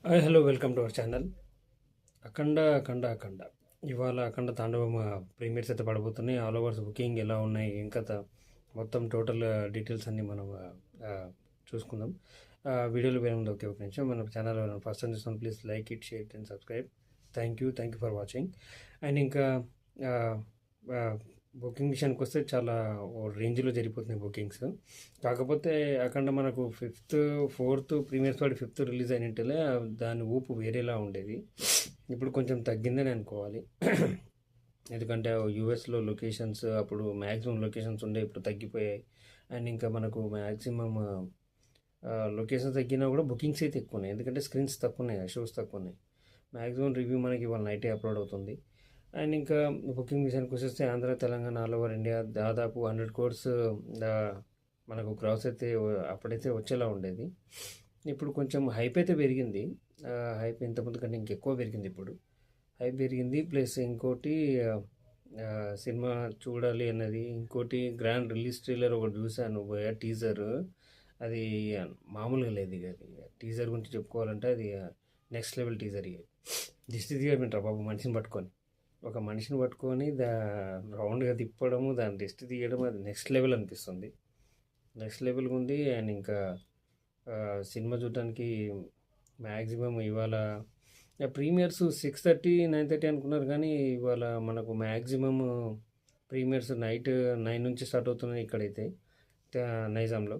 Hello welcome to our channel. Akhanda ఇవాళ అఖండ తాండవం premieres అయితే పడబోతున్నాయి. ఆల్ ఓవర్స్ బుకింగ్ ఎలా ఉన్నాయి, ఏం కథ, మొత్తం టోటల్ డీటెయిల్స్ అన్నీ మనం చూసుకుందాం. వీడియోలో వేరే ఉంది. ఒక నిమిషం మన ఛానల్ ఫస్ట్ టైం చూస్తాం, please like it, share and subscribe. Thank you for watching. And ఇంకా బుకింగ్ విషయానికి వస్తే చాలా రేంజ్లో జరిగిపోతున్నాయి బుకింగ్స్. కాకపోతే అక్కడ మనకు ఫోర్త్ ప్రీమియర్స్ వాడి ఫిఫ్త్ రిలీజ్ అయినట్టులే దాని ఊపు వేరేలా ఉండేది. ఇప్పుడు కొంచెం తగ్గిందని అనుకోవాలి. ఎందుకంటే యూఎస్లో లొకేషన్స్ అప్పుడు మ్యాక్సిమం లొకేషన్స్ ఉండే, ఇప్పుడు తగ్గిపోయాయి. అండ్ ఇంకా మనకు మ్యాక్సిమం లొకేషన్స్ తగ్గినా కూడా బుకింగ్స్ అయితే ఎక్కువ ఉన్నాయి, ఎందుకంటే స్క్రీన్స్ తక్కువ ఉన్నాయి, షోస్ తక్కువ ఉన్నాయి. మ్యాక్సిమం రివ్యూ మనకి ఇవాళ నైటే అప్లోడ్ అవుతుంది. అండ్ ఇంకా బుకింగ్ విషయానికి వచ్చేస్తే Andhra, Telangana, all over India దాదాపు 100 crores మనకు క్రాస్ అయితే అప్పుడైతే వచ్చేలా ఉండేది. ఇప్పుడు కొంచెం హైప్ అయితే పెరిగింది. హైప్ ఇంతకుముందు కంటే ఇంకెక్కువ పెరిగింది. ఇప్పుడు హైప్ పెరిగింది. ప్లస్ ఇంకోటి సినిమా చూడాలి అన్నది, ఇంకోటి గ్రాండ్ రిలీజ్ ట్రైలర్ ఒకటి చూశాను, టీజర్. అది మామూలుగా లేదు. ఇక టీజర్ గురించి చెప్పుకోవాలంటే అది నెక్స్ట్ లెవెల్ టీజర్. ఇక దిష్టి తీయమంటారు బాబు, మనిషిని పట్టుకొని రౌండ్గా తిప్పడము, దాన్ని దిష్టి తీయడం, అది నెక్స్ట్ లెవెల్ అనిపిస్తుంది. నెక్స్ట్ లెవెల్గా ఉంది. అండ్ ఇంకా సినిమా చూడడానికి మ్యాక్సిమం ఇవాళ ప్రీమియర్స్ 6:30, 9:30 అనుకున్నారు, కానీ ఇవాళ మనకు మ్యాక్సిమం ప్రీమియర్స్ నైట్ 9 నుంచి స్టార్ట్ అవుతున్నాయి ఇక్కడైతే నైజాంలో.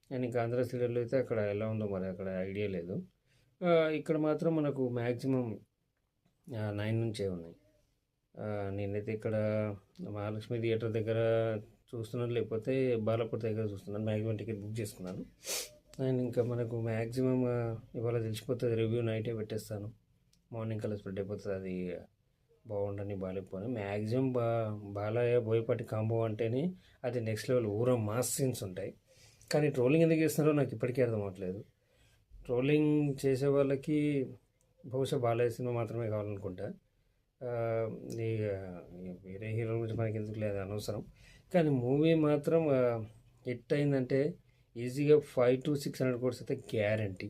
అండ్ ఇంకా ఆంధ్ర సీరియల్లో అయితే అక్కడ ఎలా ఉందో మరి అక్కడ ఐడియా లేదు. ఇక్కడ మాత్రం మనకు మ్యాక్సిమం 9 నుంచే ఉన్నాయి. నేనైతే ఇక్కడ మహాలక్ష్మి థియేటర్ దగ్గర చూస్తున్నాను, లేకపోతే బాలాపూర్ దగ్గర చూస్తున్నాను. మ్యాక్సిమం టికెట్ బుక్ చేసుకున్నాను. అండ్ ఇంకా మనకు మ్యాక్సిమం ఇవాళ తెలిసిపోతుంది. రివ్యూ నైటే పెట్టేస్తాను, మార్నింగ్ కల్లా స్ప్రెడ్ అయిపోతుంది. అది బాగుండని బాగాలేకపోని మ్యాక్సిమం బాలయ్య బోయపాటి కాంబో అంటేనే అది నెక్స్ట్ లెవెల్, ఊర మాస్ సీన్స్ ఉంటాయి. కానీ ట్రోలింగ్ ఎందుకు చేస్తున్నారో నాకు ఇప్పటికీ అర్థం అవ్వట్లేదు. ట్రోలింగ్ చేసే వాళ్ళకి బహుశా బాలయ్య సినిమా మాత్రమే కావాలనుకుంటా. వేరే హీరో గురించి మనకి ఎందుకు లేదు, అనవసరం. కానీ మూవీ మాత్రం హిట్ అయిందంటే ఈజీగా 500 to 600 crores అయితే గ్యారంటీ.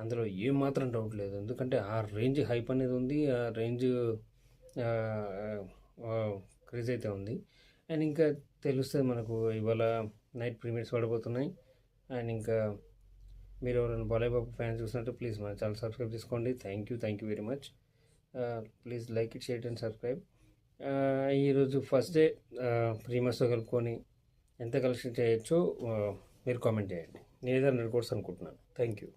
అందులో ఏమాత్రం డౌట్ లేదు. ఎందుకంటే ఆ రేంజ్ హైప్ అనేది ఉంది, ఆ రేంజ్ క్రేజ్ అయితే ఉంది. అండ్ ఇంకా తెలుస్తుంది మనకు ఇవాళ నైట్ ప్రీమియర్స్ పడబోతున్నాయి. అండ్ ఇంకా మీరు ఎవరైనా బాలయ్య బాబు ఫ్యాన్స్ చూసినట్టు ప్లీజ్ మన ఛానల్ సబ్స్క్రైబ్ చేసుకోండి. Thank you very much. Please like it, share and subscribe. ఈరోజు ఫస్ట్ డే ప్రీమియర్స్తో కలుపుకొని ఎంత కలెక్షన్ చేయొచ్చో మీరు కామెంట్ చేయండి. నేను 100 crores అనుకుంటున్నాను. Thank you.